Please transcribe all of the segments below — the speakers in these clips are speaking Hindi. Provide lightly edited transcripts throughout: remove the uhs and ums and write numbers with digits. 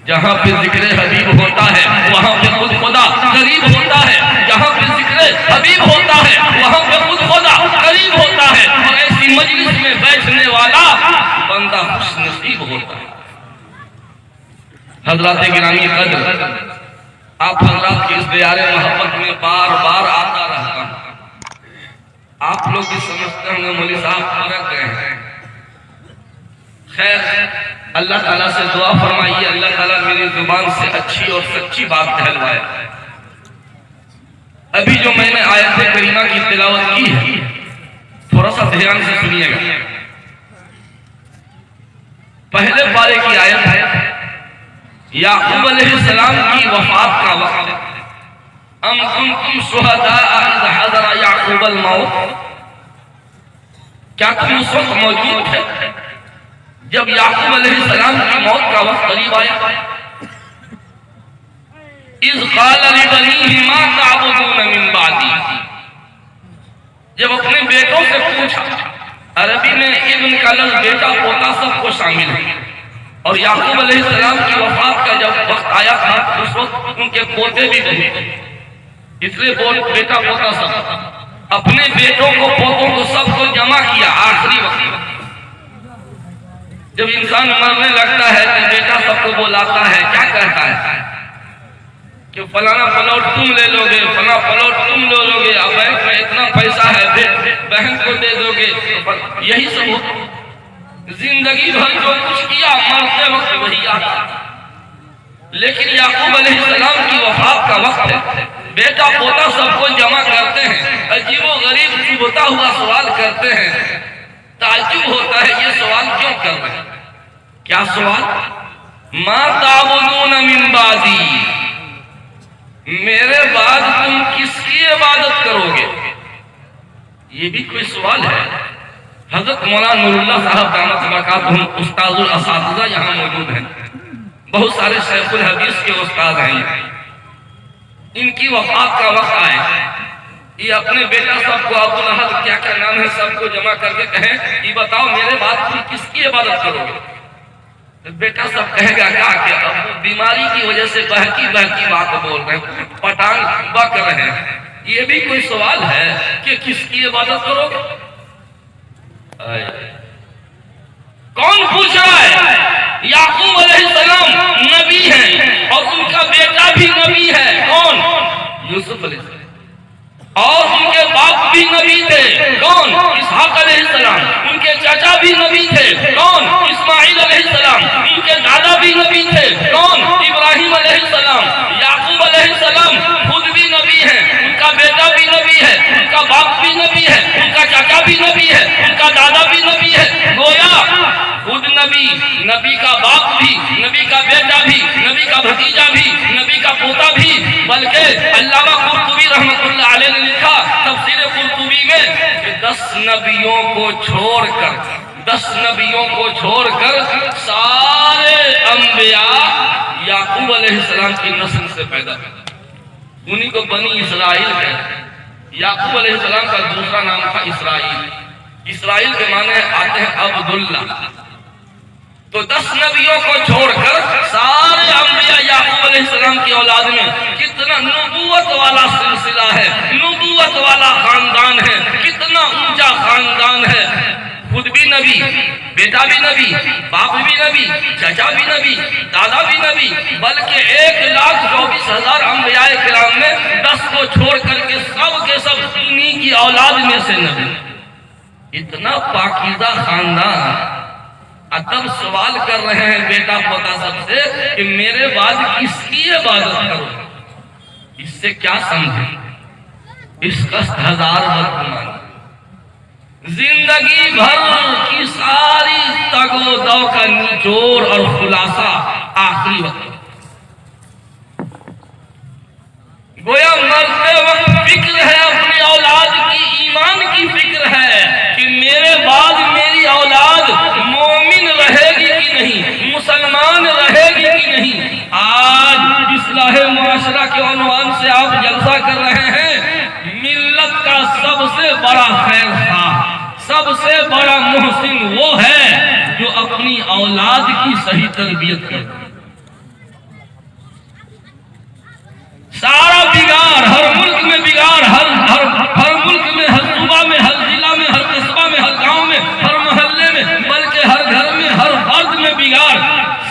जहाँ पे जिक्र हबीब होता है वहाँ पे खुद खुदा करीब होता है। जहाँ पे जिक्र हबीब होता है वहाँ पे खुद खुदा करीब होता है। और ऐसी मजलिस में बैठने वाला बंदा खुशनसीब होता है। हजरात गिरामी कद्र, आप हजरात की इस दियारे मोहब्बत में बार बार आता रहता हूँ। आप लोग भी समझते होंगे मौलवी साहब फर्क गए हैं। खैर, अल्लाह ताला से दुआ फरमाइए, अल्लाह ताला मेरी जुबान से अच्छी और सच्ची बात कहलवाए। अभी जो मैंने आयत करीमा की तिलावत की है, थोड़ा सा ध्यान से सुनिएगा। पहले पारे की आयत है याकूब अलैहिस्सलाम की वफात का वक्त। अम कुंतुम शुहदा इज़ हज़रा याकूबल मौत, क्या तुम उस वक्त मौजूद थे जब याकूब अलैहिस्सलाम की मौत का वक्त करीब आया? इज़ क़ाल लिबनीहि मा तअबुदून मिन बादी, जब अपने बेटों से पूछा। अरबी में इब्न का लफ्ज़ बेटा पोता सबको शामिल है। और याकूब अलैहिस्सलाम की वफात का जब वक्त आया था उस वक्त उनके पोते भी थे, इसलिए बेटा पोता सब अपने बेटों को पोतों को सबको जमा किया। आखिरी वक्त जब इंसान मरने लगता है तो बेटा सबको बुलाता है, क्या कहता है कि फलाना प्लॉट तुम ले लोगे, फलाना प्लॉट तुम ले लोगे, अब बैंक में इतना पैसा है बहन को दे दोगे। यही सब हो। जिंदगी भर जो कुछ किया मरते वक्त वही आता। लेकिन याकूब अलैहिस्सलाम की वफात का वक्त है, बेटा पोता सबको जमा करते हैं, अजीबो गरीब चुभता हुआ सवाल करते हैं। ताज्जुब होता है ये सवाल क्यों कर रहे हैं? क्या सवाल? मा ताबुदून मिन बादी, मेरे बाद तुम किसकी इबादत करोगे? ये भी कोई सवाल है। हजरत मौलाना नूरुल्लाह साहब दामत बरकातुहुम उस्ताजुल असातिज़ा यहाँ मौजूद हैं। बहुत सारे शेखुल हदीस के उस्ताद हैं। इनकी वफात का वक्त आए, ये अपने बेटा सबको अब्दुल अहद क्या क्या नाम है सबको जमा करके कहें कि बताओ मेरे बाद तुम किसकी इबादत करोगे? तो बेटा सब कहेगा क्या कि अब बीमारी की वजह से बहकी बहकी बात बोल रहे हैं, पटांग बक रहे हैं। ये भी कोई सवाल है कि किसकी इबादत करोगे? कौन पूछ रहा है? याकूब अलैहिस्सलाम नबी हैं और उनका बेटा भी नबी है। कौन? यूसुफ अलैहिस्सलाम। और उनके बाप भी नबी थे। कौन? इसहाक अलैहिस्सलाम। उनके चाचा भी नबी थे। कौन? इस्माइल अलैहिस्सलाम। उनके दादा भी नबी थे। कौन? इब्राहिम अलैहिस्सलाम। याकूब अलैहिस्सलाम खुद भी नबी हैं, उनका बेटा भी नबी है, उनका बाप भी नबी है, उनका चाचा भी नबी है, उनका दादा भी नबी है। गोया खुद नबी, नबी का बाप भी, नबी का बेटा भी, नबी का भतीजा भी, नबी का पोता भी। बल्कि अल्लामा कुर्तुबी रहमतुल्लाह अलैह ने लिखा तफसीर कुर्तुबी में कि 10 नबियों को छोड़कर सारे अंबिया याकूब अलैहिस्सलाम की नस्ल से पैदा हुए। उन्हीं को बनी इसराइल कहते हैं। याकूब अलैहिस्सलाम का दूसरा नाम था इसराइल। इसराइल के माने आते हैं अब्दुल्ला। तो 10 नबियों को छोड़कर सारे अंबिया याकूब अलैहिस्सलाम की औलाद में कितना नबूवत वाला सिलसिला है, नबूवत वाला खानदान है, कितना ऊंचा खानदान है। खुद भी नबी, बेटा भी नबी, बाप भी नबी, चाचा भी नबी, दादा भी नबी। बल्कि 1,24,000 अंबियाए किराम में 10 को छोड़ करके सब के सब उन्हीं की औलाद में से नबी। इतना पाकीज़ा खानदान। तब सवाल कर रहे हैं बेटा पोता सबसे कि मेरे बाद किसकी इबादत करो? इससे क्या समझे? इसका 1000 वर्तमान जिंदगी भर की सारी तगो-दो का निचोड़ और खुलासा आखिरी वक्त। गोया मरते वक्त फिक्र है अपनी औलाद की, ईमान की फिक्र है कि मेरे बाद मेरी औलाद मोमिन रहेगी कि नहीं, मुसलमान रहेगी कि नहीं। आज इस्लाह मुआशरा के उन्वान से आप जलसा कर रहे हैं। मिल्लत का सबसे बड़ा खैरख्वाह, सबसे बड़ा मुहसिन वो है जो अपनी औलाद की सही तरबियत करता है।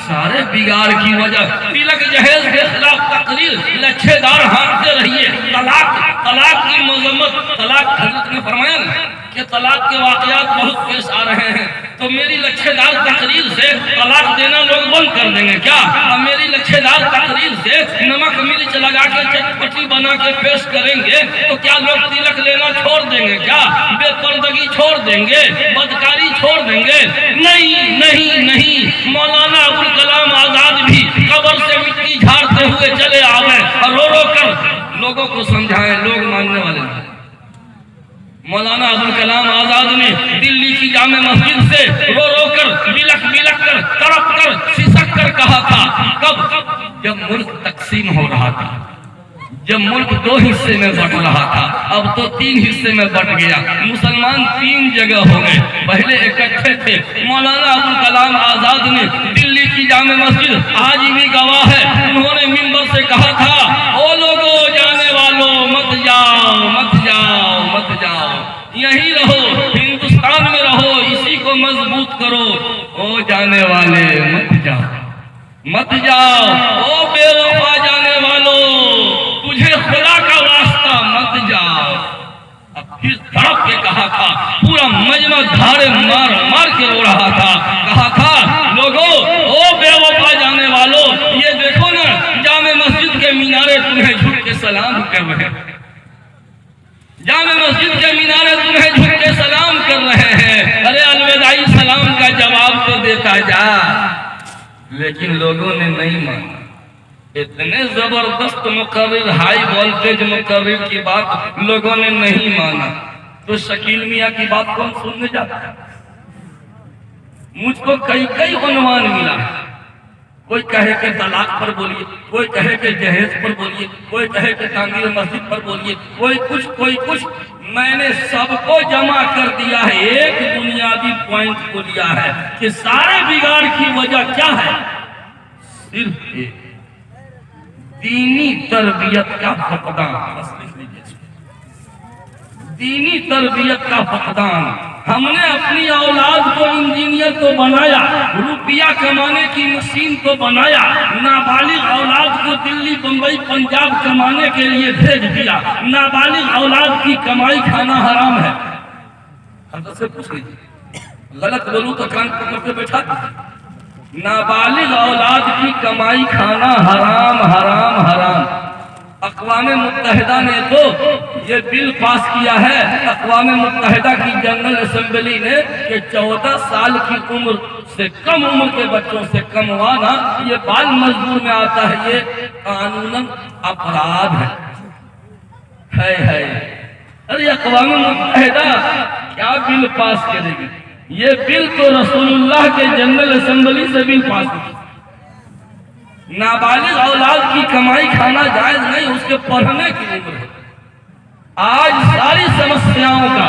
सारे बिगाड़ की वजह तिलक जहेज के खिलाफ तकरीर लच्छेदार हारते रहिए। तलाक तलाक की मजम्मत, तलाक हजरत ने फरमाया ना कि तलाक के वाकयात बहुत पेश आ रहे हैं, तो मेरी लच्छेदार तकरीर से तलाक देना लोग बंद कर देंगे क्या? अब मेरी लच्छेदार तकरीर से नमक मिर्च लगा के चटपटी बना के पेश करेंगे तो क्या लोग तिलक लेना छोड़ देंगे क्या? बेपर्दगी छोड़ देंगे? बदकारी छोड़ देंगे? नहीं नहीं नहीं। मौलाना अबुल कलाम आजाद भी कब्र से मिट्टी झाड़ते हुए चले आवे और रो रो कर लोगों को समझाएं, लोग मानने वाले नहीं। मौलाना अबुल कलाम आजाद ने दिल्ली की जामे मस्जिद से रो रो कर बिलख बिलख कर तड़प कर सिसक कर कहा था, कब? जब मुल्क तकसीम हो रहा था, जब मुल्क 2 हिस्से में बट रहा था, अब तो 3 हिस्से में बट गया। मुसलमान 3 जगह हो गए, पहले इकट्ठे थे। मौलाना अबुल कलाम आजाद ने दिल्ली की जामे मस्जिद आज भी गवाह है, उन्होंने मिंबर से कहा था, ओ लोगों जाने वालों मत जाओ मत जाओ मत जाओ, यहीं रहो, हिंदुस्तान में रहो, इसी को मजबूत करो। ओ जाने वाले मत जाओ मत जाओ, ओ बेवफा जाने वालों तुझे खुदा का वास्ता मत जाओ। अब फिर तड़प के कहा था, पूरा मजमा धारे मार मार के रो रहा था, कहा था, लोगों ओ बेवफा जाने वालों, ये देखो ना जामे मस्जिद के मीनारे तुम्हें झुक के सलाम कर रहे हैं, जामे मस्जिद के मीनारे तुम्हें झुक के सलाम कर रहे हैं। अरे अलविदाई सलाम का जवाब तो देता जा। लेकिन लोगों ने नहीं माना। इतने जबरदस्त मुकर्रिर, हाई वोल्टेज मुकर्रिर की बात लोगों ने नहीं माना, तो शकील मियाँ की बात कौन सुनने जाता है? मुझको कई कई उन्वान मिला, कोई कहे के तलाक पर बोलिए, कोई कहे के जहेज पर बोलिए, कोई कहे के तामीर मस्जिद पर बोलिए, कोई कुछ। मैंने सबको जमा कर दिया है, एक बुनियादी पॉइंट को लिया है कि सारे बिगाड़ की वजह क्या है? सिर्फ एक दीनी तरबियत का फकदान। बस लिख लीजिए, दीनी तरबियत का फकदान। हमने अपनी औलाद को इंजीनियर तो बनाया, रुपया कमाने की मशीन तो बनाया, नाबालिग औलाद को दिल्ली बंबई पंजाब कमाने के लिए भेज दिया। नाबालिग औलाद की कमाई खाना हराम है। हजरत से पूछ लीजिए, गलत बोलूं तो कान पकड़ के बैठा दीजिए। नाबालिग औलाद की कमाई खाना हराम हराम हराम। अक़वाम मुत्तहिदा ने तो ये बिल पास किया है, अक़वाम मुत्तहिदा की जनरल असेंबली ने, कि 14 साल की उम्र से कम उम्र के बच्चों से कमवाना ये बाल मजदूर में आता है, ये कानूनन अपराध है। अरे अक़वाम मुत्तहिदा क्या बिल पास करेगी? ये बिल तो रसूलुल्लाह के जनरल असेंबली से बिल पास हुआ। नाबालिग औलाद की कमाई खाना जायज नहीं, उसके पढ़ने की उम्र है। आज सारी समस्याओं का,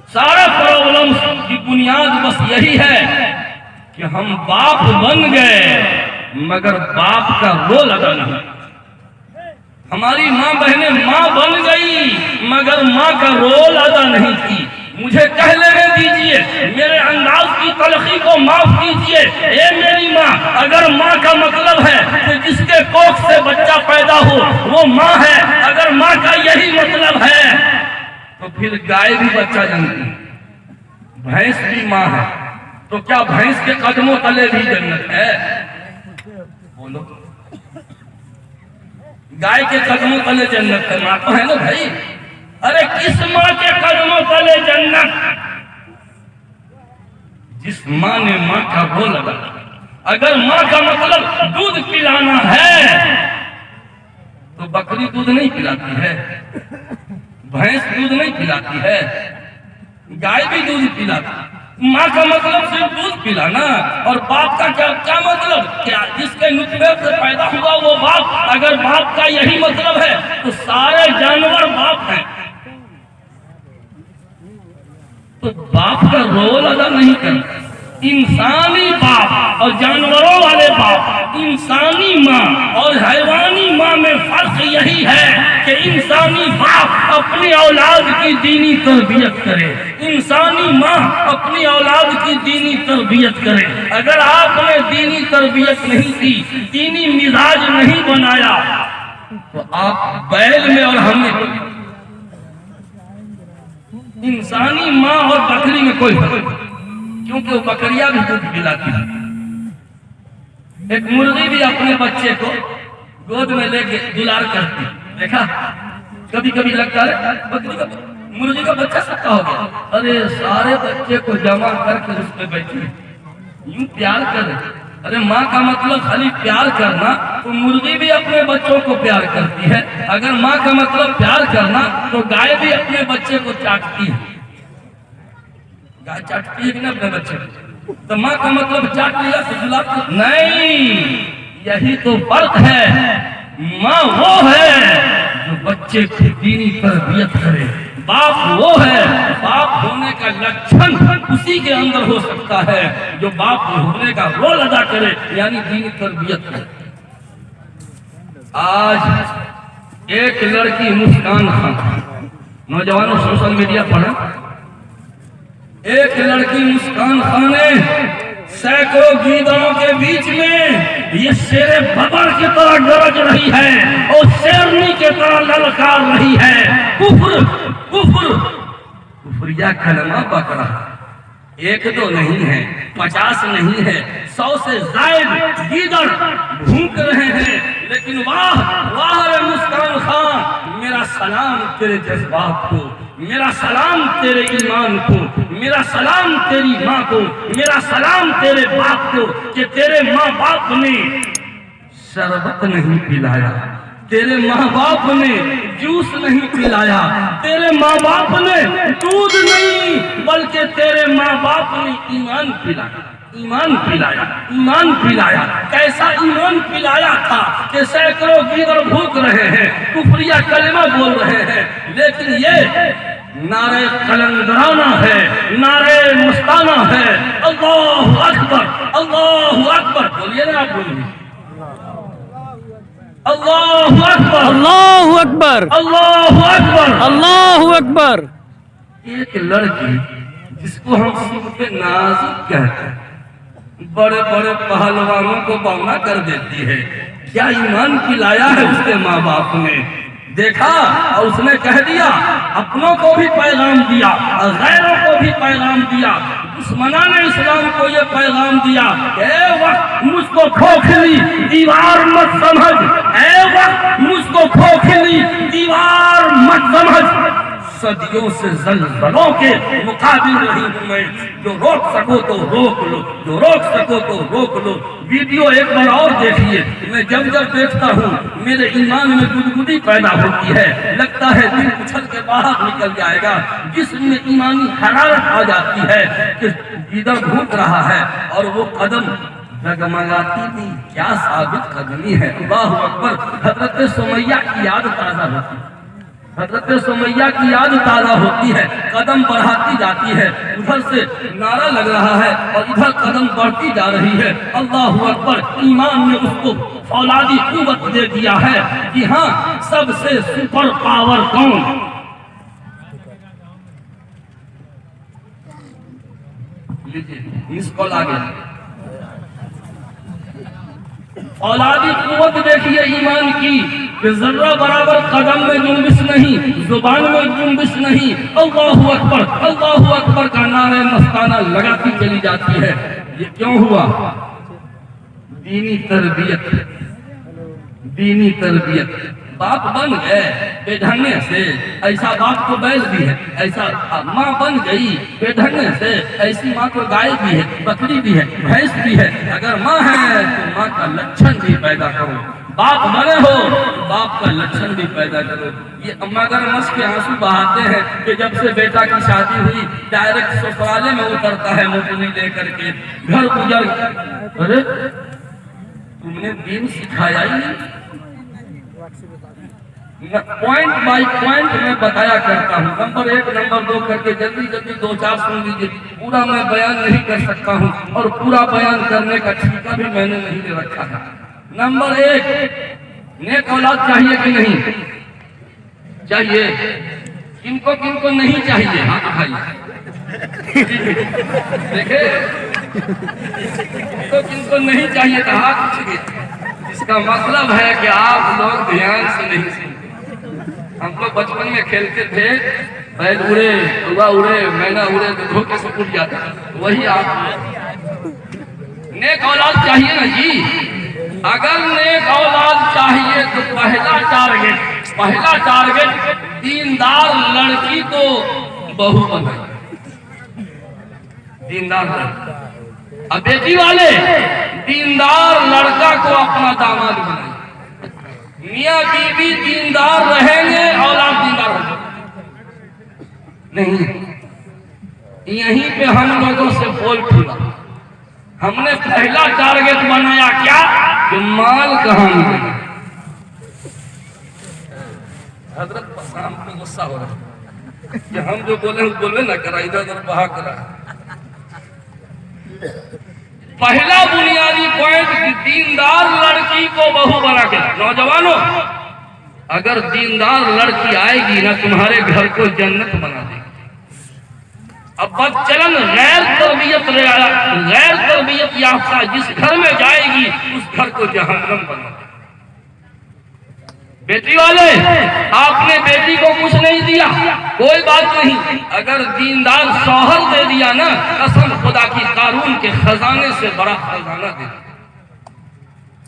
सारा प्रॉब्लम्स की बुनियाद बस यही है कि हम बाप बन गए मगर बाप का रोल अदा नहीं। हमारी माँ बहनें माँ बन गई मगर माँ का रोल अदा नहीं की। मुझे कह लेने दीजिए, मेरे अंदाज की तलखी को माफ कीजिए। ये मेरी माँ, अगर माँ का मतलब है कि जिसके कोख से बच्चा पैदा हो वो माँ है, अगर माँ का यही मतलब है तो फिर गाय भी बच्चा जनती है, भैंस भी माँ है, तो क्या भैंस के कदमों तले भी जन्नत है? बोलो, गाय के कदमों तले जन्नत है, माँ तो है ना भाई। अरे किस माँ के कदमों तले जन्नत? जिस माँ ने माँ का रोल अदा किया। अगर माँ का मतलब दूध पिलाना है तो बकरी दूध नहीं पिलाती है, भैंस दूध नहीं पिलाती है, गाय भी दूध पिलाती है। माँ का मतलब सिर्फ दूध पिलाना। और बाप का क्या मतलब? क्या जिसके नुतफे से पैदा हुआ वो बाप? अगर बाप का यही मतलब है तो सारे जानवर बाप हैं, तो बाप का रोल अदा नहीं करता। इंसानी बाप और जानवरों वाले बाप, इंसानी माँ और हैवानी माँ में फर्क यही है कि इंसानी बाप अपनी औलाद की दीनी तरबियत करे, इंसानी माँ अपनी औलाद की दीनी तरबियत करे। अगर आपने दीनी तरबियत नहीं की, दीनी मिजाज नहीं बनाया, तो आप बैल में और हमने इंसानी माँ और बकरी में कोई फर्क नहीं, क्योंकि वो बकरियां भी दूध पिलाती है। एक मुर्गी भी अपने बच्चे को गोद में लेके दुलार करती, देखा? कभी कभी लगता है बकरी का मुर्गी का बच्चा सबका हो गया, अरे सारे बच्चे को जमा करके उस पे बैठी यूं प्यार कर। अरे माँ का मतलब खाली प्यार करना, तो मुर्गी भी अपने बच्चों को प्यार करती है। अगर माँ का मतलब प्यार करना, तो गाय भी अपने बच्चे को चाटती है। गाय चाटती है कि ना अपने बच्चे को? तो माँ का मतलब चाट लिया तो दुलार नहीं, यही तो फर्क है। माँ वो है जो बच्चे की दीनी तरबियत करे, बाप वो है, बाप होने का लक्षण उसी के अंदर हो सकता है जो बाप होने का रोल अदा करे, यानी दीनी तरबियत करे। आज एक लड़की मुस्कान खान, नौजवानों सोशल मीडिया पर, एक लड़की मुस्कान खान ने सैकड़ों गीदड़ों के बीच में ये शेरे बबर की तरह गरज रही है और शेरनी के तरह ललकार रही है, कुफ्र कुफ्र कुफ्रिया कलमा पकड़ा। एक दो नहीं है, 50 नहीं है, 100 से जायद गीदड़ भूख रहे हैं, लेकिन वाह वाह रे मुस्कान खान, मेरा सलाम तेरे जज्बात को, मेरा सलाम तेरे ईमान को, मेरा सलाम तेरी माँ को, मेरा सलाम तेरे बाप को कि तेरे माँ बाप ने शरबत नहीं पिलाया, तेरे माँ बाप ने जूस नहीं पिलाया, तेरे माँ बाप ने दूध नहीं, बल्कि तेरे माँ बाप ने ईमान पिलाया, ईमान पिलाया, ईमान पिलाया। कैसा ईमान पिलाया था कि सैकड़ों गीदड़ भूख रहे हैं, कुफरिया कलमा बोल रहे हैं, लेकिन ये नारे कलंदराना है, नारे मस्ताना है। अल्लाहु अकबर, अल्लाहु अकबर, बोलिए ना आप, बोलिए अल्लाहु अकबर, अल्लाहु अकबर, अल्लाहु अकबर, अल्लाहु अकबर। एक लड़की जिसको हम सुनते नाजुक कहते हैं, बड़े बड़े पहलवानों को बौना कर देती है, क्या ईमान पिलाया है उसके माँ बाप ने? देखा और उसने कह दिया, अपनों को भी पैगाम दिया और गैरों को भी पैगाम दिया। दुश्मनान इस्लाम को ये पैगाम दिया, ए वक्त मुझको खोखली दीवार मत समझ, ए वक्त मुझको खोखली दीवार मत समझ, सदियों से ज़ल्ज़लों के मुकाबिल रही हूँ मैं, जो रोक सको तो रोक लो, जो रोक सको तो रोक लो। वीडियो एक बार और देखिए, मैं जब जब देखता हूँ मेरे ईमान में गुदगुदी पैदा होती है, लगता है दिल उछल के बाहर निकल जाएगा, जिसमें ईमानी हरारत आ जाती है कि गीदड़ भूख रहा है और वो कदम डगमगाती थी, क्या साबित कदमी है। अल्लाहु अकबर। हजरत सुमैया की याद ताज़ा होती है, हजरत सुमैया की याद ताज़ा होती है, कदम बढ़ाती जाती है, उधर से नारा लग रहा है और इधर कदम बढ़ती जा रही है। अल्लाहु अकबर। ईमान ने उसको फौलादी कुव्वत दे दिया है कि हाँ, सबसे सुपर पावर कौन? इस कॉल आ गया। औलादी कुव्वत देखिए ईमान की, कि जर्रा बराबर कदम में जुम्बिश नहीं, जुबान में जुम्बिश नहीं, अल्लाहु अकबर, अल्लाहु अकबर का नारे मस्ताना लगाती चली जाती है। ये क्यों हुआ? दीनी तरबियत, दीनी तरबियत। बाप बन गए बेढंगे से, ऐसा बाप को बैल भी है, ऐसा माँ बन गई बेढंगे से, ऐसी माँ को गाय भी है, बकरी भी है, भैंस भी है। अगर माँ है तो माँ का लक्षण भी पैदा करो, बाप बने हो बाप का लक्षण भी पैदा करो। ये मगरमच्छ के आंसू बहाते हैं कि जब से बेटा की शादी हुई डायरेक्ट ससुराले में उतरता है मोटनी लेकर के, घर गुजर। अरे तुमने दीन सिखाया ही नहीं। पॉइंट बाय पॉइंट मैं बताया करता हूँ, नंबर 1 नंबर 2 करके जल्दी जल्दी 2-4 सुन लीजिए। पूरा मैं बयान नहीं कर सकता हूँ और पूरा बयान करने का ठीका भी मैंने नहीं ले रखा है। नंबर 1, नेक औलाद चाहिए कि नहीं चाहिए? किनको किनको नहीं चाहिए हाथ उठाइए। देखे तो किनको नहीं चाहिए था हाथ उठ गया। इसका मतलब है कि आप लोग ध्यान से नहीं सुनते। हम लोग बचपन में खेलते थे, बैल उड़े, कौवा उड़े, मैना उड़े तो धोखे से उड़ जाता, वही आप नेक औलाद चाहिए ना जी। अगर नेक औलाद चाहिए तो पहला टारगेट दीनदार लड़की को बहू बनाए, दीनदार लड़का। अब बेटी वाले दीनदार लड़का को अपना दामाद बनाए। मियाँ बीवी दीनदार रहेंगे, औलाद दीनदार होगा नहीं। यहीं पे हम लोगों से बोल खुला। हमने पहला टारगेट बनाया क्या कि माल कहाँ मिलेगा। हजरत शाम को गुस्सा हो रहा है कि हम जो बोले ना करा, इधर उधर बहा करा। पहला बुनियादी पॉइंट दीनदार लड़की को बहू बना के। नौजवानों, अगर दीनदार लड़की आएगी ना, तुम्हारे घर को जन्नत बना देगी। अब बदचलन गैर तरबियत याफ्ता जिस घर में जाएगी उस घर को जहन्नम बना देगी। बेटी वाले, आपने बेटी को कुछ नहीं दिया, कोई बात नहीं। अगर दीनदार शौहर दे दिया ना, कसम खुदा की, कारून के खजाने से बड़ा खजाना दे दिया।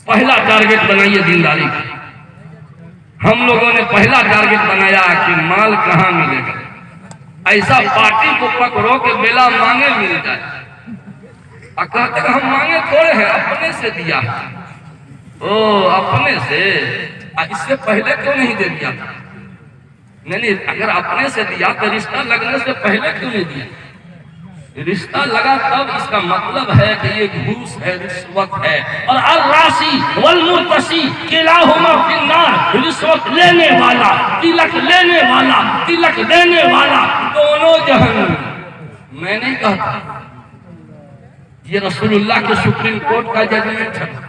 पहला टारगेट बनाइए दीनदारी का। हम लोगों ने पहला टारगेट बनाया कि माल कहाँ मिलेगा। ऐसा पार्टी को पकड़ो कि बेला मांगे मिल जाए। कहते हम मांगे थोड़े हैं, अपने से दिया। ओ अपने से, इससे पहले क्यों नहीं दे दिया? नहीं, अगर अपने से दिया तो रिश्ता लगने से पहले क्यों नहीं दिया? रिश्ता लगा तब, इसका मतलब है कि ये घूस है, रिश्वत है। और अर्रासी वल मुर्तसी किलाहुमा फिन्नार, रिश्वत लेने वाला, तिलक लेने वाला, तिलक देने वाला, दोनों जहन्नम। मैं नहीं कहता, ये रसूलुल्लाह के सुप्रीम कोर्ट का जजमेंट है।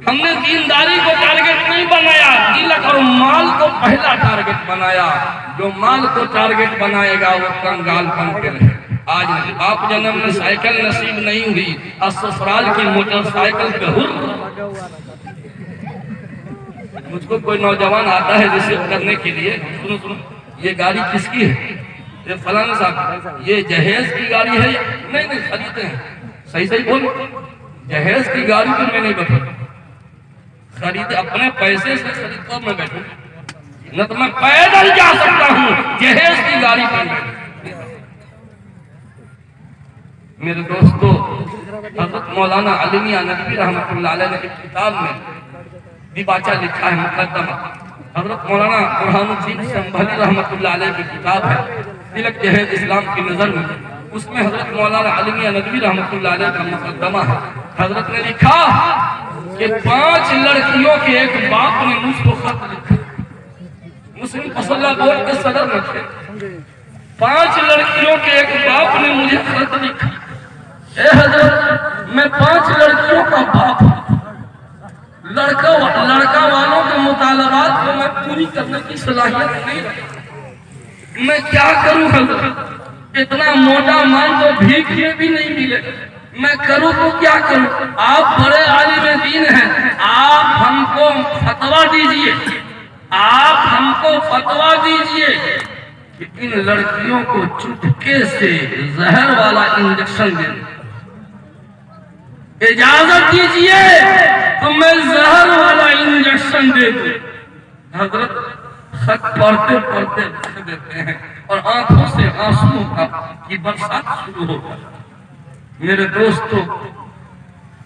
हमने दीनदारी को टारगेट नहीं बनाया, तिलक और माल को पहला टारगेट बनाया। जो माल को टारगेट बनाएगा वो कंगाल बन के रहे। आज आप जन्म में साइकिल नसीब नहीं हुई, ससुराल की मोटरसाइकिल पे हुर। मुझको कोई नौजवान आता है रिसीव करने के लिए, सुनो सुनो, ये गाड़ी किसकी है? ये फलाना साहब, ये जहेज की गाड़ी है? नहीं नहीं, खरीदते हैं। सही सही बोलो, जहेज की गाड़ी तो मैं नहीं बता, खरीद अपने पैसे से खरीदता मैं बैठूं, न तो मैं पैदल जा सकता हूँ जहेज की गाड़ी पर। मेरे दोस्तों, हज़रत मौलाना अली मियां नदवी रहमतुल्लाह अलैह ने एक किताब में दिबाचा लिखा है, मुकद्दमा। हज़रत मौलाना बुरहानुद्दीन संभली रहमतुल्लाह अलैह की किताब है, तिलक जहेज इस्लाम की नजर में। उसमें हज़रत मौलाना अली मियां नदवी रहमतुल्लाह अलैह का मुकद्दमा है। हज़रत ने लिखा कि 5 लड़कियों के एक बाप ने मुझको खत लिखा। मुस्लिम फसला बोर्ड के सदर में थे। 5 लड़कियों के एक बाप ने मुझे खत लिखा, ए हजरत, मैं 5 लड़कियों का बाप हूँ। लड़का वालों के मुतालबात को मैं पूरी करने की सलाहियत नहीं रखता। मैं क्या करूँ हजरत? इतना मोटा मान तो भीख में भी नहीं मिले। मैं करूँ तो क्या करूँ? आप बड़े आलिम दीन हैं, आप हमको फतवा दीजिए, आप हमको फतवा दीजिए कि इन लड़कियों को चुटके से जहर वाला इंजेक्शन दे, इजाजत दीजिए तो मैं जहर वाला इंजेक्शन दे दूं। हजरत खत पढ़ते पढ़ते लिख देते हैं और आंखों से आंसुओं की बरसात शुरू हो गई। मेरे दोस्तों,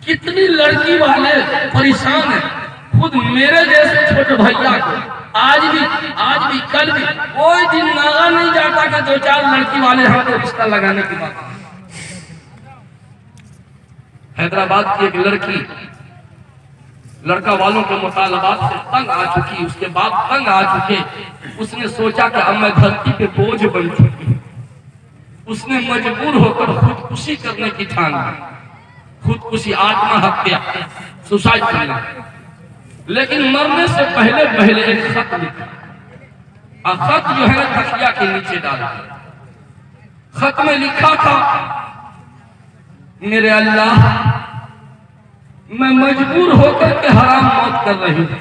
कितनी लड़की वाले परेशान हैं। खुद मेरे जैसे छोटे भैया को आज भी कल भी कोई दिन नागा नहीं जाता कि 2-4 लड़की वाले हमको रिश्ता लगाने की बात। हैदराबाद की एक लड़की लड़का वालों के मुतालबात से तंग आ चुकी, उसके बाप तंग आ चुके। उसने सोचा कि अब मैं धरती पे बोझ बन चुकी। उसने मजबूर होकर खुदकुशी करने की ठान ली। खुदकुशी, आत्महत्या, सुसाइड करना। लेकिन मरने से पहले एक खत लिखा। खत जो है ना तकिया के नीचे डाला। खत में लिखा था, मेरे अल्लाह मैं मजबूर होकर के हराम मौत कर रही हूं,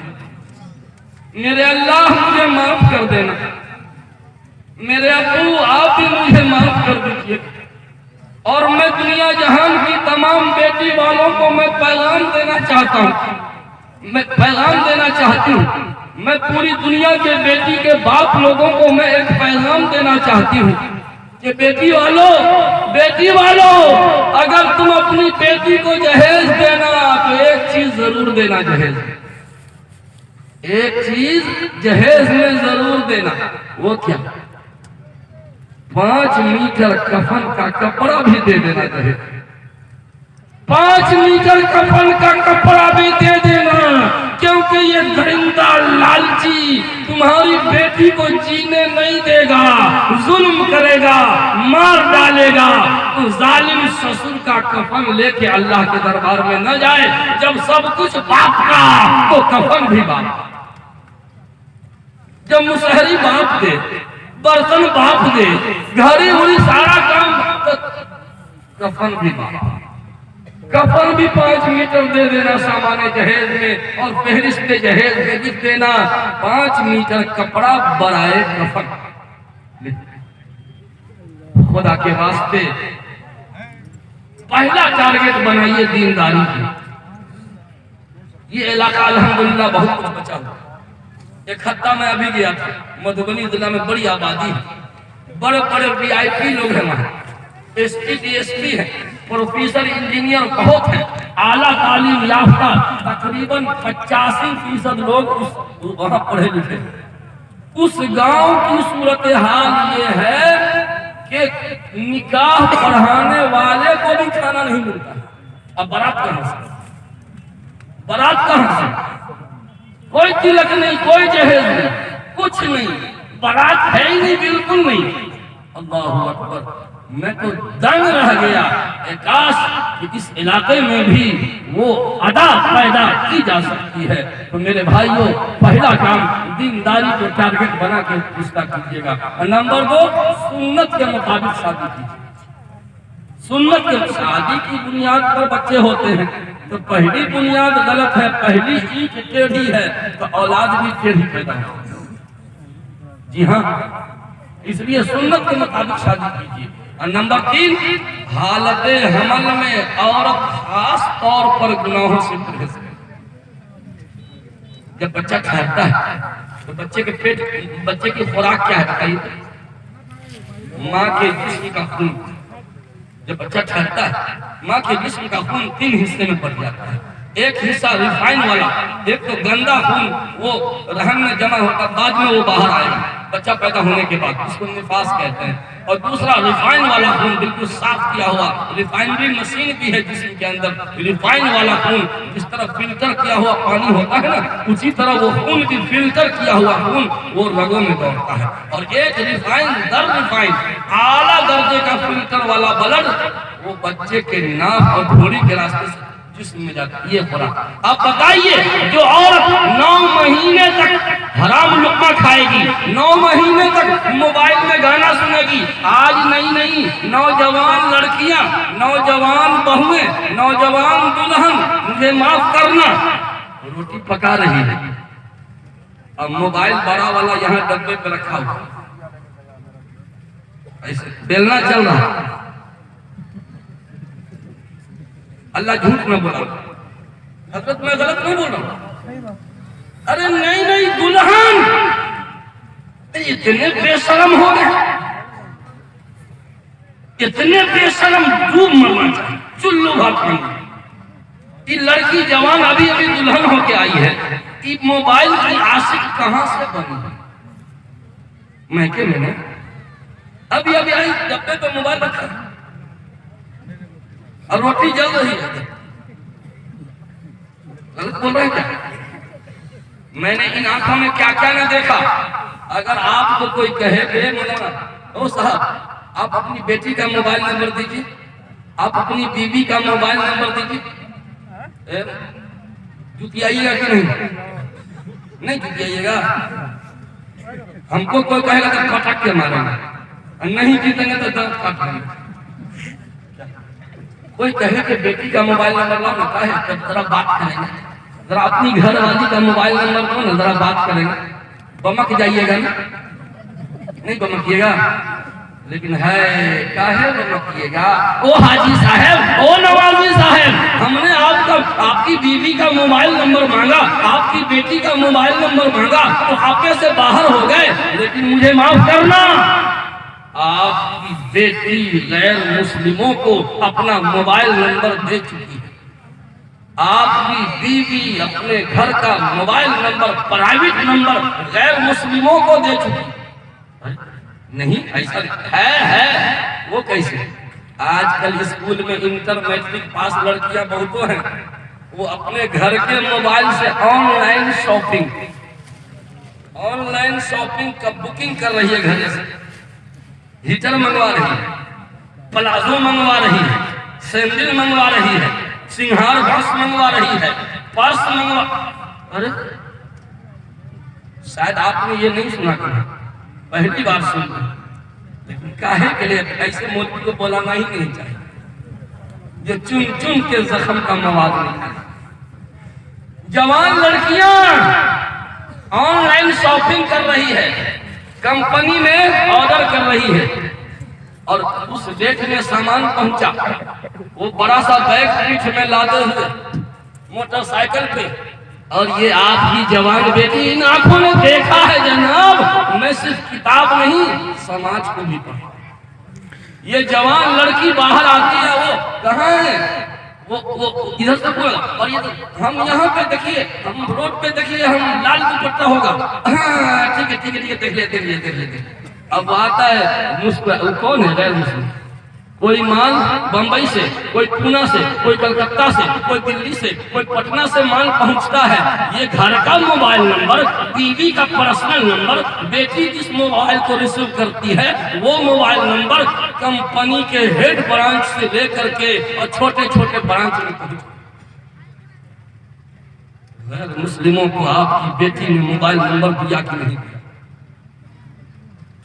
मेरे अल्लाह मुझे माफ कर देना, मेरे अब्बू आप भी मुझे माफ कर दीजिए। और मैं दुनिया जहान की तमाम बेटी वालों को मैं पैगाम देना चाहता हूँ, मैं पैगाम देना चाहती हूँ, मैं पूरी दुनिया के बेटी के बाप लोगों को मैं एक पैगाम देना चाहती हूँ कि बेटी वालों अगर तुम अपनी बेटी को जहेज देना तो एक चीज जरूर देना, एक चीज जहेज में जरूर देना। वो क्या? 5 मीटर कफन का कपड़ा भी दे देना चाहिए, 5 मीटर कफन का कपड़ा भी दे देना, क्योंकि ये दरिंदा लालची तुम्हारी बेटी को जीने नहीं देगा, जुल्म करेगा, मार डालेगा। तो जालिम ससुर का कफन लेके अल्लाह के दरबार में न जाए। जब सब कुछ बाप का तो कफन भी बाप का। जब मुसहरी बाप दे, बर्तन बाप दे, घड़ी उड़ी सारा काम, तो कफन भी बाप, कफन भी 5 मीटर दे देना सामान्य जहेज में, और फहरिस्त जहेज में लिख देना 5 मीटर कपड़ा बराए कफन। खुदा के वास्ते पहला टारगेट बनाइए दीनदारी की। ये इलाका अल्हम्दुलिल्लाह बहुत कुछ बचा हुआ। एक हफ्ता में अभी गया था, मधुबनी जिला में बड़ी आबादी है, बड़े बड़े VIP लोग हैं वहाँ, SP DSP है, प्रोफेसर इंजीनियर बहुत है, आला तालीम याफ्ता तकरीबन 85% लोग वहाँ पढ़े लिखे। उस गांव की सूरत हाल ये है कि निकाह पढ़ाने वाले को भी खाना नहीं मिलता। अब बारात कहां से, बारात कहां से? कोई तिलक नहीं, कोई जहेज नहीं, कुछ नहीं, बारात है ही नहीं, बिल्कुल नहीं। अल्लाहु अकबर। मैं तो दंग रह गया। काश कि इस इलाके में भी वो अदा पैदा की जा सकती है। तो मेरे भाइयों, पहला काम दीनदारी को टारगेट बना के इसका कीजिएगा। नंबर 2, सुन्नत के मुताबिक शादी कीजिए। सुन्नत के शादी की बुनियाद पर बच्चे होते हैं, तो पहली बुनियाद गलत है, पहली ईंट टेढ़ी है तो औलाद भी टेढ़ी पैदा होगी। जी हाँ, इसलिए सुन्नत के मुताबिक शादी कीजिए। और नंबर 3, हालत हमल में औरत खास तौर पर गुनाहों से परहेज करे। जब बच्चा ठहरता है तो बच्चे की खुराक क्या है बताइए? माँ के जिस्म का खून। जब बच्चा ठहरता है, माँ के जिस्म का खून 3 हिस्से में बढ़ जाता है। एक हिस्सा रिफाइन वाला, एक तो गंदा खून वो रहन में जमा होता, बाद में वो बाहर आएगा बच्चा पैदा होने के बाद, इसको निफास कहते हैं। और दूसरा रिफाइन वाला खून, बिल्कुल साफ किया हुआ, रिफाइनरी मशीन भी है जिसम के अंदर। रिफाइन वाला खून जिस तरह फिल्टर किया हुआ पानी होता है ना, उसी तरह वो खून भी फिल्टर किया हुआ खून वो रगों में दौड़ता है। और एक रिफाइन दर रिफाइन आला दर्जे का फिल्टर वाला ब्लड वो बच्चे के नाक और घोड़ी के रास्ते से जिस्म में जाता है। ये खुराक। अब बताइए, जो औरत 9 महीने तक हराम लुक्मा खाएगी, 9 महीने तक मोबाइल में गाना सुनेगी, आज नहीं, नौजवान लड़कियां, नौजवान बहुएं, नौजवान दुल्हन, मुझे माफ करना, रोटी पका रही है, अब मोबाइल बड़ा वाला यहाँ डब्बे पे रखा हुआ, ऐसे बेलना चल रहा। अल्लाह झूठ में बोला, हजरत मैं गलत नहीं बोल रहा हूं। अरे नहीं, दुल्हन इतने बेशरम हो गए, इतने बेशरम, डूब मरना चाहिए, चुल्लू भात खानी। ये लड़की जवान अभी दुल्हन होके आई है, ये मोबाइल की आशिक कहां से बनी? महके मैंने अभी आई डब्बे पे मोबाइल रखा और रोटी जल रही है। गलत बोल रहे हैं क्या? मैंने इन आंखों में क्या क्या ना देखा। अगर आपको कोई कहे कि मौलाना ओ साहब आप अपनी बेटी का मोबाइल नंबर दीजिए, आप अपनी बीवी का मोबाइल नंबर दीजिए, जुटियाइएगा कि नहीं जुटियाइएगा? हमको कोई कहेगा तो पटक के मारेंगे। नहीं जीतेंगे तो दर्द काटेंगे। कोई कहे कि बेटी का मोबाइल नंबर लो ना, कहे तब जरा बात करेंगे, जरा अपनी घर वाली का मोबाइल नंबर लो ना, जरा बात करेंगे। बमक जाइएगा ना, नहीं बमकिएगा, लेकिन है काहे बमकिएगा? ओ हाजी साहब, ओ नवाजी साहब, हमने आपकी बीवी का मोबाइल नंबर मांगा, आपकी बेटी का मोबाइल नंबर मांगा, तो आपके से बाहर हो गए, लेकिन मुझे माफ करना, आपकी बेटी गैर मुस्लिमों को अपना मोबाइल नंबर दे चुकी है। आपकी बीवी अपने घर का मोबाइल नंबर, प्राइवेट नंबर गैर मुस्लिमों को दे चुकी है। नहीं ऐसा है। वो कैसे? आजकल स्कूल में इंटर मैट्रिक पास लड़कियां बहुत हैं, वो अपने घर के मोबाइल से ऑनलाइन शॉपिंग का बुकिंग कर रही है। घर से हीटर मंगवा रही है, प्लाजो मंगवा रही है, सैंडल मंगवा रही है, सिंहार बस मंगवा रही है, पर्स मंगवा। अरे शायद आपने ये नहीं सुना कभी, पहली बार सुन रहे, लेकिन काहे के लिए ऐसे मोदी को बोलाना ही नहीं चाहिए, जो चुन चुन के जख्म का मवाद निकाले। जवान लड़कियां ऑनलाइन शॉपिंग कर रही है, कंपनी में ऑर्डर कर रही है, और उस डेट में सामान पहुंचा, वो बड़ा सा बैग पीठ में लादे हुए मोटरसाइकिल पे, और ये आपकी जवान बेटी इन आंखों ने देखा है जनाब, मैं सिर्फ किताब नहीं समाज को भी पढ़ा। ये जवान लड़की बाहर आती है, वो कहाँ है? वो इधर से बोला, और ये तो हम यहाँ पे देखिए, हम रोड पे देखिए, हम लाल दुपट्टा होगा, हाँ ठीक है देख ले। अब आता है मुस्कुरा, कौन है गैर मुस्लिम? कोई माल बंबई से, कोई पूना से, कोई कलकत्ता से, कोई दिल्ली से, कोई पटना से माल पहुंचता है। ये घर का मोबाइल नंबर, बीवी का पर्सनल नंबर, बेटी जिस मोबाइल को रिसीव करती है वो मोबाइल नंबर कंपनी के हेड ब्रांच से लेकर के और छोटे छोटे ब्रांच में पहुंच। गैर मुस्लिमों को आपकी बेटी ने मोबाइल नंबर दिया कि नहीं दिया?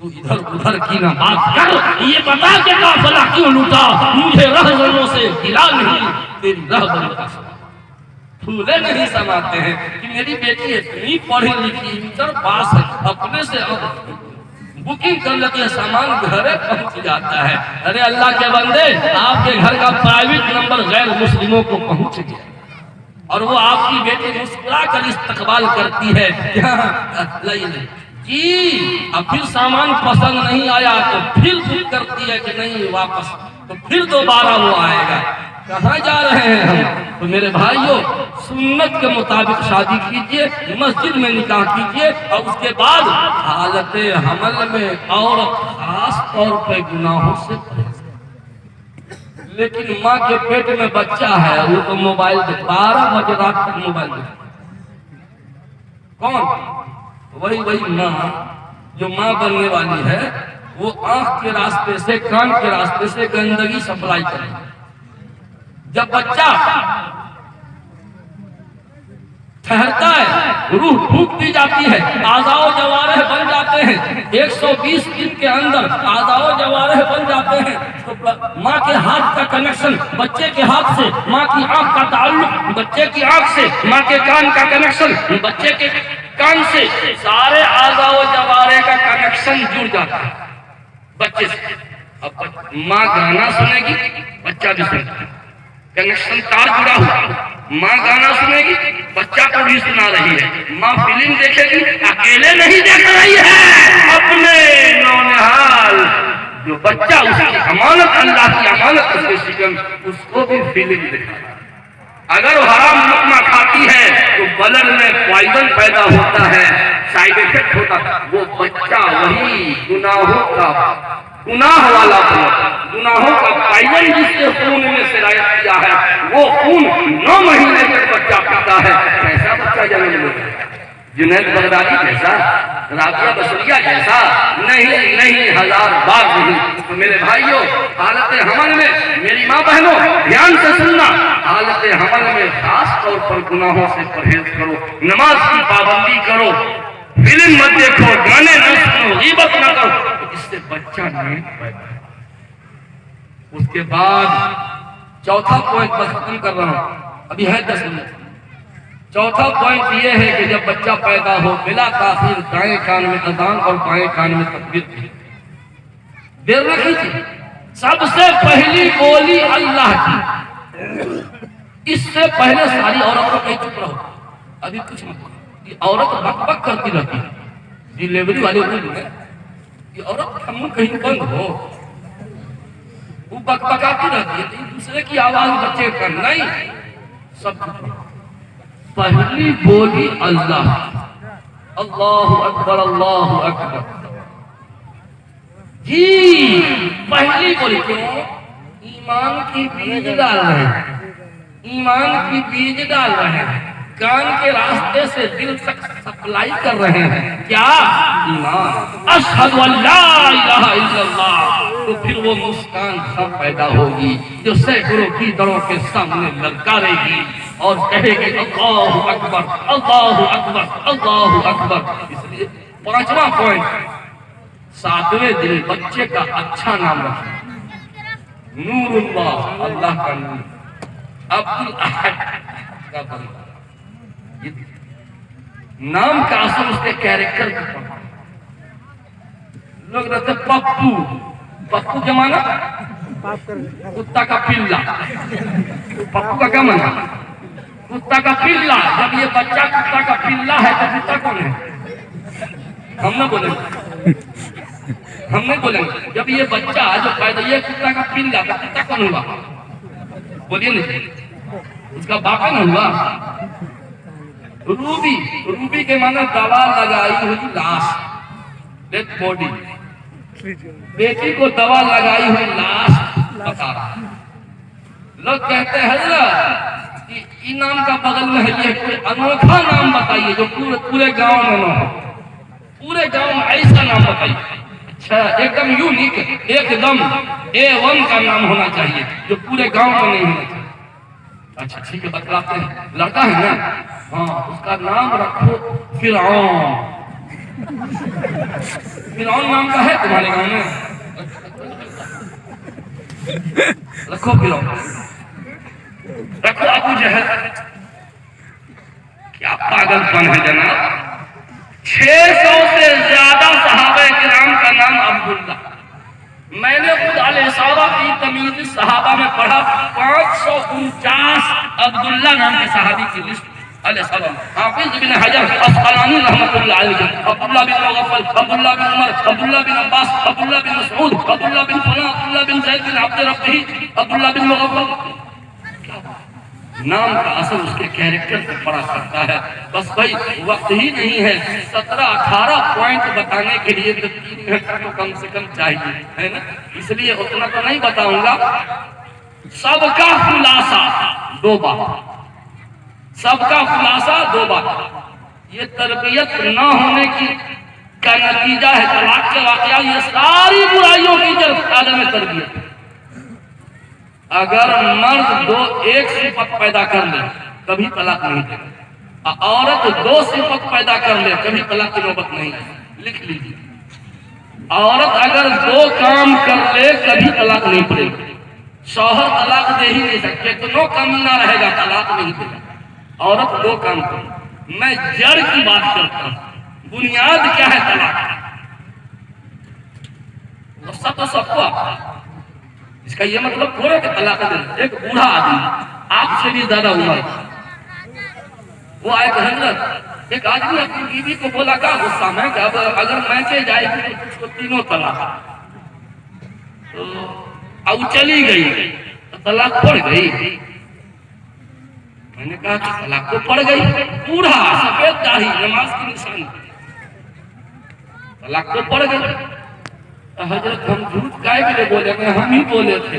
तू इधर उधर की ना बात कर, ये बता के काफिला क्यों लूटा? मुझे रहजनों से गिला नहीं, तेरी रहबरी का फूले नहीं समाते हैं कि मेरी बेटी इतनी पढ़ी लिखी, इंटर पास है, अपने से बुकिंग कर लेती है, सामान घरे पहुंच जाता है। अरे अल्लाह के बंदे, आपके घर का प्राइवेट नंबर गैर मुस्लिमों को पहुंच गया, और वो आपकी बेटी मुस्कुरा कर इस्तकबाल करती है, नहीं जी, अब फिर सामान पसंद नहीं आया तो फिर बुक करती है कि नहीं वापस, तो फिर दोबारा वो आएगा। कहाँ जा रहे हैं हम? तो मेरे भाइयों, सुन्नत के मुताबिक शादी कीजिए, मस्जिद में निकाह कीजिए, और उसके बाद हालत हमल में और खास तौर पर गुनाहों से परहेज। लेकिन माँ के पेट में बच्चा है, वो तो मोबाइल 12 बजे रात तक मोबाइल देखता। कौन? वही माँ जो माँ बनने वाली है, वो आंख के रास्ते से, कान के रास्ते से गंदगी सप्लाई करे। जब बच्चा ठहरता है, रूह फूक दी जाती है, आज़ाओ जवारह बन जाते हैं, 120 दिन के अंदर आज़ाओ जवारह बन जाते हैं, तो माँ के हाथ का कनेक्शन बच्चे के हाथ से, माँ की आंख का ताल्लुक बच्चे की आंख से, माँ के कान का कनेक्शन बच्चे के कान से, सारे आज़ाओ जवारे का कनेक्शन जुड़ जाता है बच्चे से। अब माँ गाना सुनेगी, बच्चा भी सुनेगा, कनेक्शन तार जुड़ा हुआ। माँ गाना सुनेगी, बच्चा को भी सुना रही है। माँ फिल्म देखेगी, अकेले नहीं देख रही है, अपने नौनिहाल जो बच्चा, उसकी अमानत, अल्लाह की अमानत, उसके शिकन, उसको भी फिल्म दिखा। अगर हराम लुकमा खाती है तो बदन में पॉइजन पैदा होता है, साइड इफेक्ट होता है, वो बच्चा वही गुनाह वाला गुनाहों का पॉइजन जिसके खून में सिरायत किया है, वो खून 9 महीने तक बच्चा पीता है। कैसा बच्चा जन्म लेता है? जुनैद बगदादी जैसा, राबिया बसरिया जैसा? नहीं, 1000 बार नहीं। तो मेरे भाइयों, हालत हमल में, मेरी माँ बहनों ध्यान से सुनना, हालत हमल में खास तौर पर गुनाहों से परहेज करो, नमाज की पाबंदी करो, फिल्म मत देखो, गाने न सुनो, गीबत न करो। जिससे बच्चा नहीं पैदा। उसके बाद चौथा पॉइंट बस खत्म कर रहा हूं, अभी है 10 मिनट। चौथा पॉइंट ये है कि जब बच्चा पैदा हो बिला ताखीर दाएं कान में अजान और बाएं कान में तकबीर, देर न कीजिए। सबसे पहली बोली अल्लाह की, इससे पहले सारी औरतों कहीं चुप रहो, अभी कुछ मत करो। ये औरत बक बक करती रहती है, डिलीवरी वाले बोल ये औरत का मुंह कहीं बंद हो, वो बकबकाती रहती है, तो दूसरे की आवाज बच्चे का नहीं। सब पहली बोली अल्लाह, अल्लाहु अकबर, अल्लाहु अकबर। जी पहली बोली क्यों? ईमान की बीज डाल रहे हैं, ईमान की बीज डाल रहे हैं, कान के रास्ते से दिल तक सप्लाई कर रहे हैं। क्या? ईमान। अशहदु अल्ला इलाहा इल्लल्लाह। तो फिर वो मुस्कान सब पैदा होगी जो सैकड़ों की दरों के सामने ललकारेगी और कहेगी अल्लाहु अकबर, अल्लाहु अकबर, अल्लाहु अकबर। इसलिए 5वां पॉइंट, 7वें दिन बच्चे का अच्छा नाम रखें। नूरुल्लाह, अल्लाह का नूर। अब्दुल अहद का बंदा, नाम का असर उसके कैरेक्टर का पड़ता है। लोग रहते पप्पू, पप्पू क्या माना? कुत्ता का पिल्ला। पप्पू का क्या माना? कुत्ता का पिल्ला। जब ये बच्चा कुत्ता का पिल्ला है तो कुत्ता कौन है? हम ना बोलेंगे, हम नहीं बोलेंगे। जब ये बच्चा जो पैदा, ये कुत्ता का पिल्ला, तो कुत्ता कौन हुआ? बोलिए नहीं, उसका बापा न हुआ? रूबी, रूबी के माने दवा लगाई हुई लाश, डेड बॉडी। बेटी को दवा लगाई हुई लाश बता रहा। लोग कहते हैं कि इन नाम का बगल में है, ये कोई अनोखा नाम बताइए जो पूरे गांव में न हो। पूरे गांव में ऐसा नाम बताइए, अच्छा एकदम यूनिक, एकदम A1 का नाम होना चाहिए जो पूरे गांव में नहीं होना चाहिए। अच्छा ठीक है, बतलाते हैं। लड़का है ना? हाँ, उसका नाम रखो फिरौन। फिरौन नाम का है तुम्हारे गांव में? रखो फिरौन, रखो अबू जहल। क्या पागलपन है जनाब। 600 से ज्यादा सहाबा किराम का नाम अब्दुल्ला। मैंने खुद अल-इसारा की तमीज़ सहाबा में पढ़ा, 549 अब्दुल्ला नाम के सहाबी की लिस्ट अल-इसारा। हाफिज इब्न हजर अस्क़लानी रहमतुल्लाह अलैहि, अब्दुल्ला बिन मुग़फ़्फ़ल, अब्दुल्ला बिन उमर, अब्दुल्ला बिन अब्बास, अब्दुल्ला बिन मसऊद, अब्दुल्ला बिन फलां, अब्दुल्ला बिन ज़ैद बिन अब्द रब्बी, अब्दुल्ला बिन मुग़फ़्फ़ल। नाम का असर उसके कैरेक्टर पर पड़ा करता है। बस भाई वक्त ही नहीं है, 17-18 पॉइंट बताने के लिए तो 3 घंटा तो कम से कम चाहिए, है ना? इसलिए उतना तो नहीं बताऊंगा। सबका खुलासा 2 बात, सबका खुलासा 2 बात। ये तरबियत न होने की का नतीजा है तलाक के वाकया। ये सारी बुराइयों की जड़ आदम तरबियत। अगर मर्द एक सिफत पैदा कर ले कभी तलाक नहीं देगा, औरत 2 सिफत पैदा कर ले कभी तलाक की नौबत नहीं। लिख लीजिए, औरत अगर 2 काम कर ले कभी तलाक नहीं पड़ेगी। शौहर तलाक दे ही नहीं सकते, कितनों कमीना रहेगा तलाक नहीं देगा। औरत 2 काम करे। मैं जड़ की बात करता हूँ, बुनियाद क्या है तलाक? तो सबको आता है। इसका ये मतलब थोड़ा कि तलाक दे। एक बूढ़ा आदमी आपसे भी ज्यादा उम्र, वो आए हजरत, एक आदमी अपनी बीवी को बोला क्या गुस्सा में कि अब अगर मैचे जाएगी तो उसको 3 तलाक। तो अब चली गई तो तलाक पड़ गई। मैंने कहा कि तलाक तो पड़ गई, बूढ़ा सफेद दाढ़ी नमाज की निशानी, तलाक तो पड़ गई। हजरत हम झूठ काहे के लिए बोले? हम ही बोले थे।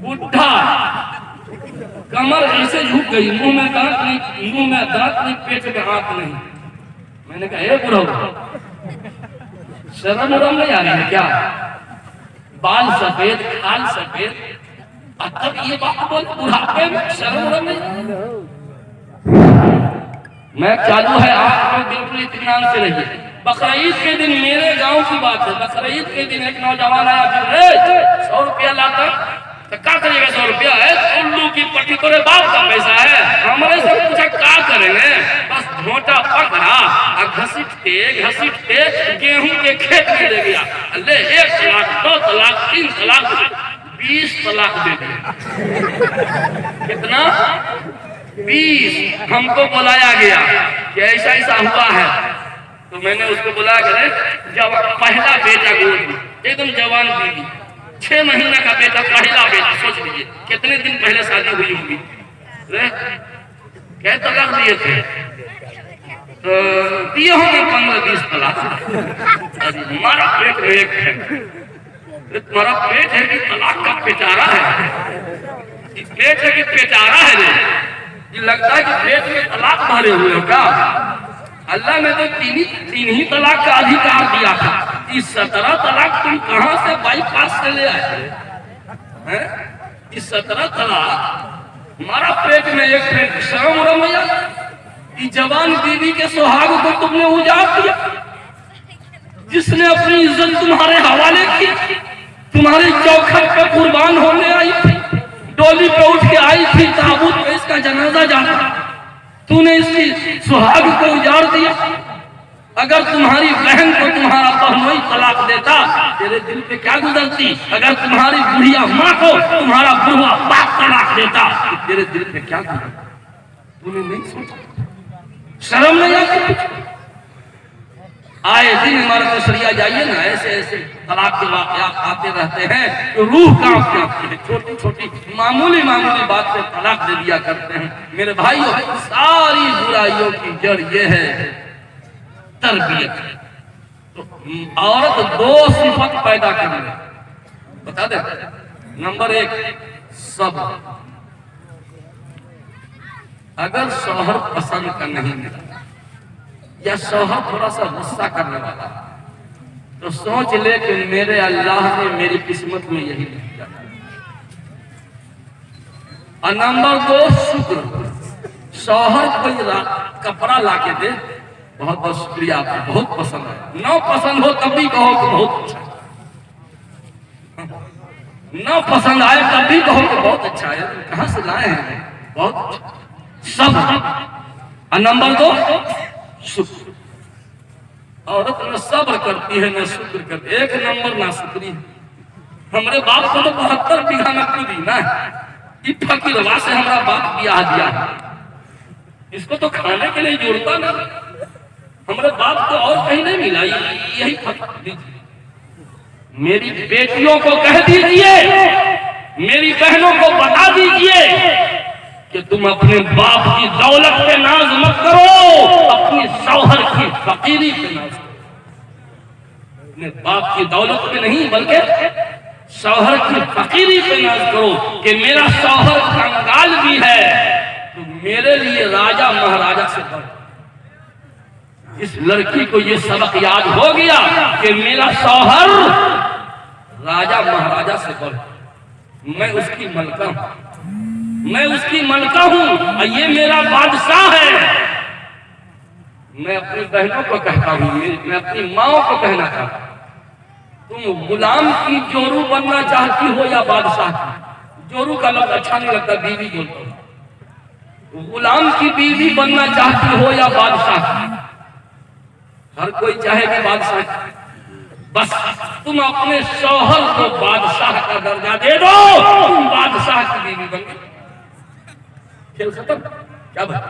बुढ़ा कमर ऐसे झुक गई, मुंह में दांत नहीं, पेट में हाथ नहीं। मैंने कहा बुढ़ा शर्म उरम नहीं आ रही है क्या? बाल सफेद, खाल सफेद, तब ये बात बोल बुढ़ापे में शर्म उरम नहीं। मैं चालू है, आप लोग बिल्कुल इत्मीनान से रहिए। बकरीद के दिन मेरे गांव की बात है, बकरीद के दिन एक नौजवान आया, 100 रुपया लाता, तो क्या करेगा? 100 रुपया है, उल्लू की पट्टी, तोरे बाप का पैसा है, हमारे से पूछा क्या करेंगे? बस झोंटा पकड़ा और घसीटते गेहूं के खेत में ले गया, ले 1 तलाक, 2 तलाक, 3 तलाक, 20 तलाक दे दिया। कितना? 20। हमको बुलाया गया कि ऐसा ऐसा हुआ है, तो मैंने उसको बुलाया करे, जब पहला बेटा गोद में, एकदम जवान बीवी, 6 महीना का बेटा, पहला बेटा, सोच लीजिए कितने दिन पहले शादी हुई होगी, क्या तलाक दिए थे? तो दिए होंगे 15-20 तलाक। हमारा पेट में एक है, तुम्हारा पेट है कि तलाक का पेटारा है? पेट है कि पेटारा है रे? ये लगता है कि पेट में तलाक भरे हुए हो क्या? अल्लाह ने तो तीन ही तलाक का अधिकार दिया था, इस 17 तलाक तुम कहां से बाईपास से ले आए हैं? इस 17 तलाक हमारा पेट में एक पेट शर्म रमैया, इस जवान बीवी के सुहाग को तुमने उजाड़ दिया, जिसने अपनी इज्जत तुम्हारे हवाले की, तुम्हारी चौखट पे कुर्बान होने आई थी, डोली पे उठ के आई थी, ताबूत में इसका जनाजा जाना, तूने इसकी सुहाग को उजाड़ दिया। अगर तुम्हारी बहन को तुम्हारा बहनोई तलाक देता, तेरे दिल पे क्या गुजरती? अगर तुम्हारी बुढ़िया माँ को तुम्हारा बुढ़वा बाप तलाक देता, तेरे दिल पे क्या गुजरता? तूने नहीं सोचा? शर्म नहीं आती? आए दिन हमारे नसरिया जाइए ना, ऐसे ऐसे तलाक के वाक़यात आते रहते हैं, तो रूह कांपती है। छोटी छोटी मामूली बात पे तलाक दे दिया करते हैं। मेरे भाइयों, सारी बुराइयों की जड़ ये है तरबियत। तो औरत 2 सिफत पैदा करने, बता दे। नंबर 1, सब्र। अगर शौहर पसंद का नहीं मिला या शौहर थोड़ा सा गुस्सा करने वाला, तो सोच ले कि मेरे अल्लाह ने मेरी किस्मत में यही लिख दिया। और नंबर 2, शुक्र। शौहर कोई कपड़ा ला के दे, बहुत बहुत शुक्रिया, आपको बहुत पसंद है, न पसंद हो तब भी कहो कि बहुत अच्छा है, न पसंद आए तब भी कहो कि बहुत अच्छा है, कहां से लाए हैं, बहुत सब। और नंबर 2, शुक्र। औरत न सब्र करती है न शुक्र करती, 1 नंबर ना शुक्री। हमारे बाप को तो 72 बीघा में कूदी ना, ये फकीरवा से हमारा बाप ब्याह दिया, इसको तो खाने के लिए जोड़ता ना, हमारे बाप को और कहीं नहीं मिला, यही फकीर। मेरी बेटियों को कह दीजिए, मेरी बहनों को बता दीजिए कि तुम अपने बाप की दौलत पे नाज मत करो, अपनी शौहर की फकीरी पे नाज करो। अपने बाप की दौलत पे नहीं, बल्कि शौहर की फकीरी पे नाज करो कि मेरा शौहर कंगाल भी है तो मेरे लिए राजा महाराजा से बढ़। इस लड़की को ये सबक याद हो गया कि मेरा शौहर राजा महाराजा से बढ़, मैं उसकी मलका हूं, मैं उसकी मलका हूं और ये मेरा बादशाह है। मैं अपनी बहनों को कहता हूं, मैं अपनी माओ को कहना चाहता हूं, तुम गुलाम की जोरू बनना चाहती हो या बादशाह की? जोरू का लफ्ज अच्छा नहीं लगता, बीवी बोलता हूं। गुलाम की बीवी बनना चाहती हो या बादशाह की? हर कोई चाहेगी बादशाह की। बस तुम अपने शौहर को बादशाह का दर्जा दे दो, तुम बादशाह की बीवी बन गई, खेल खत्म। क्या बात?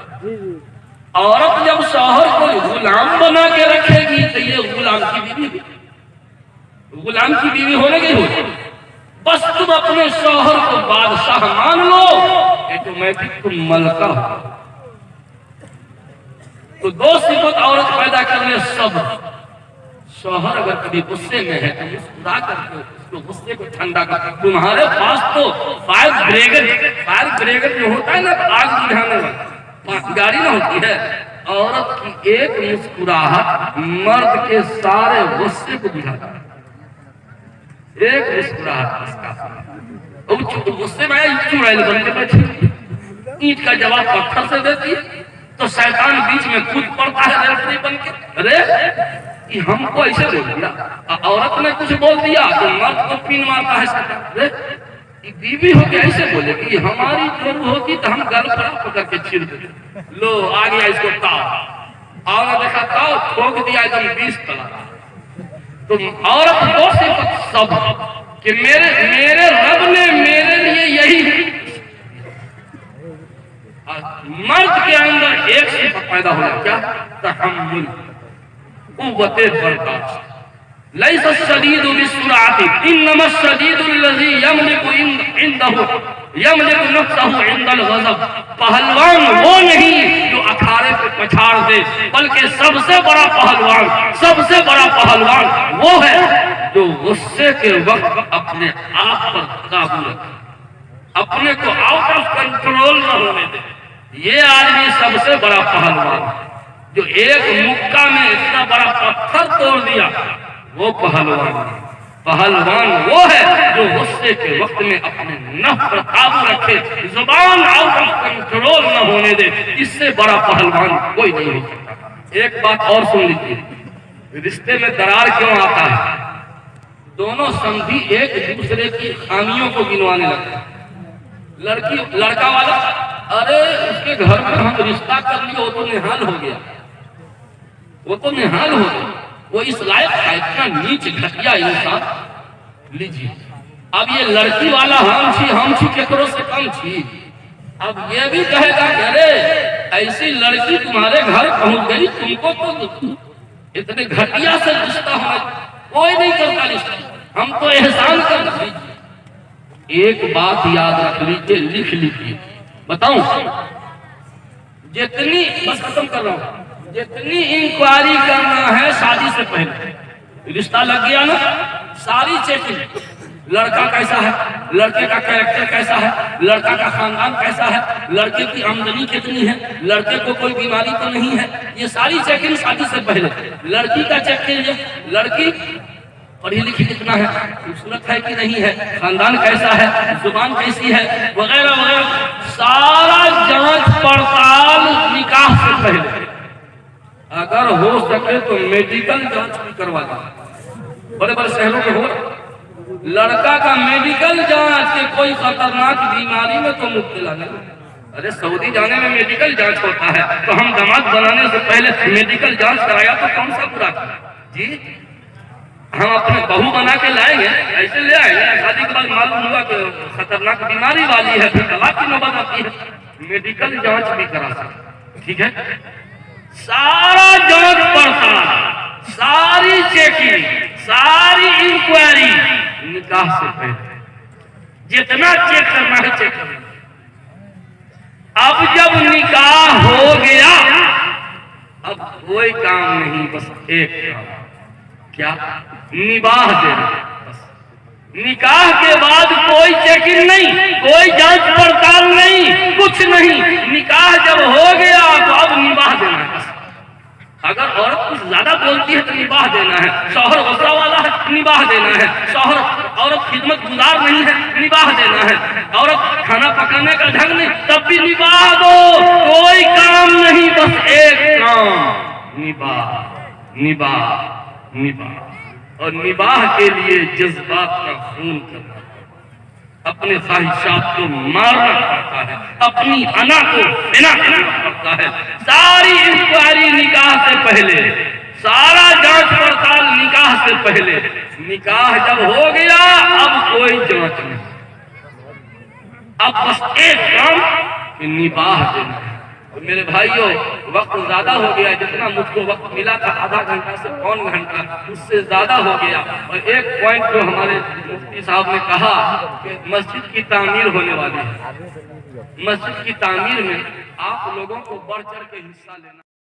औरत जब शौहर को गुलाम बना के रखेगी तो ये गुलाम की बीवी, गुलाम की बीवी होने गई हो। बस तुम अपने शौहर को बादशाह मान लो, ऑटोमेटिक तुम मलका हो। तो 2 सिफत औरत पैदा करने, सब। शौहर अगर कभी गुस्से में है तो मुस्कुरा करके उसको गुस्से को ठंडा कर। तुम्हारे पास तो फायर ब्रिगेड जो होता है ना, आग बुझाने वाला गाड़ी ना होती है, औरत की एक मुस्कुराहट मर्द के सारे गुस्से को बुझाता है। एक मुस्कुराहट इसका गुस्से में चुड़ैल बन के बैठी, ईंट का जवाब पत्थर से देती है तो शैतान बीच में कूद पड़ता है रेफरी बन के। अरे कि हमको ऐसे बोल दिया, औरत ने कुछ बोल दिया तो मर्द को पिन मारता है। कि बीवी हो गया ऐसे बोले कि हमारी जरूरत होती तो हम गल पर पकड़ के छीन देते। लो आ गया इसको ताव, और देखा ताव ठोक दिया एकदम 20 तला। तो औरत दो सिफत सब कि मेरे रब ने मेरे लिए यही, मर्द के अंदर एक सिफत पैदा हो जाए, क्या? तहम्मुल, कुव्वते बर्दाश्त। लैसा शदीदु बिस्सुराति इन्नमा शदीदुल लज़ी यमलिकु यमलिकु नफ्सहु इंदल गज़ब। पहलवान वो नहीं जो अखाड़े पे पछाड़ दे, बल्कि सबसे बड़ा पहलवान वो है जो गुस्से के वक्त अपने आप पर काबू रखे, अपने को आउट ऑफ कंट्रोल न होने दे। ये आदमी सबसे बड़ा पहलवान है, जो एक मुक्का में इतना बड़ा पत्थर तोड़ दिया, वो पहलवान वो है जो गुस्से के वक्त में अपने नफ्स पर काबू रखे, जुबान आउट ऑफ कंट्रोल न होने दे। इससे बड़ा पहलवान कोई नहीं हो सकता। एक बात और सुन लीजिए, रिश्ते में दरार क्यों आता है? दोनों समधी एक दूसरे की खामियों को गिनवाने लगते। लड़का वाला, अरे उसके घर में हम रिश्ता कर लिए, वो तो निहाल हो गया, वो इस लायक था, इतना नीच घटिया इंसान। लीजिए, अब ये लड़की वाला हम छी केकरो से कम छी। अब ये भी कहेगा कि अरे ऐसी लड़की तुम्हारे घर पहुंच गई, तुमको तो इतने घटिया से रिश्ता होना कोई नहीं करता रिश्ता, हम तो एहसान कर दीजिए। एक बात याद रख लीजिए, लिख लीजिए, बताऊं, जितनी, बस खत्म कर रहा हूं, जितनी इंक्वायरी करना है शादी से पहले, रिश्ता लग गया ना, सारी चेकिंग, लड़का कैसा है, लड़के का कैरेक्टर कैसा है, लड़का का खानदान कैसा है, लड़के की आमदनी कितनी है, लड़के को कोई बीमारी तो नहीं है, ये सारी चेकिंग शादी से पहले। लड़की का चेक कीजिए, लड़की पढ़ी लिखी कितना है, खूबसूरत है कि नहीं है, खानदान कैसा है, जुबान कैसी है, वगैरह वगैरह, सारा जांच पड़ताल निकाह से पहले। अगर हो सके तो मेडिकल जांच भी करवा दो, बड़े बड़े शहरों में हो, लड़का का मेडिकल जांच के कोई खतरनाक बीमारी में तो मुब्तला नहीं। अरे सऊदी जाने में मेडिकल जांच होता है, तो हम दामाद बनाने से पहले मेडिकल जांच कराया तो कौन सा बुरा था जी? हम अपने बहू बना के लाएंगे, ऐसे ले आएंगे, शादी के बाद मालूम हुआ कि खतरनाक बीमारी वाली है, फिर तलाक की नौबत आती है। मेडिकल जांच भी करा सकते, ठीक है? सारा जांच पड़ताल, सारी चेकिंग, सारी इंक्वायरी निकाह से पहले, जितना चेक करना है चेक करना। अब जब निकाह हो गया, अब कोई काम नहीं, बस एक काम, क्या? निबाह देना। निकाह के बाद कोई चेकिंग नहीं, कोई जांच पड़ताल नहीं, कुछ नहीं। निकाह जब हो गया तो अब निबाह देना है। अगर औरत कुछ ज्यादा बोलती है तो निबाह देना है, शौहर गुस्सा वाला है निबाह देना है, शौहर औरत खिदमत गुजार नहीं है निबाह देना है, औरत खाना पकाने का ढंग नहीं, तब भी निबाह दो। कोई काम नहीं, बस एक काम, निबाह निबाह निबाह। और निबाह के लिए जज्बात का खून करना, अपने ख्वाहिशात को मारना पड़ता है, अपनी अना को बिना करना पड़ता है। सारी इंक्वायरी निकाह से पहले, सारा जांच पड़ताल निकाह से पहले। निकाह जब हो गया अब कोई जांच नहीं, अब बस एक काम, निबाह देना है। मेरे भाइयों, वक्त ज्यादा हो गया, जितना मुझको वक्त मिला था आधा घंटा से पौन घंटा, उससे ज्यादा हो गया। और एक पॉइंट जो हमारे मुफ्ती साहब ने कहा कि मस्जिद की तामीर होने वाली है, मस्जिद की तामीर में आप लोगों को बढ़ चढ़ के हिस्सा लेना।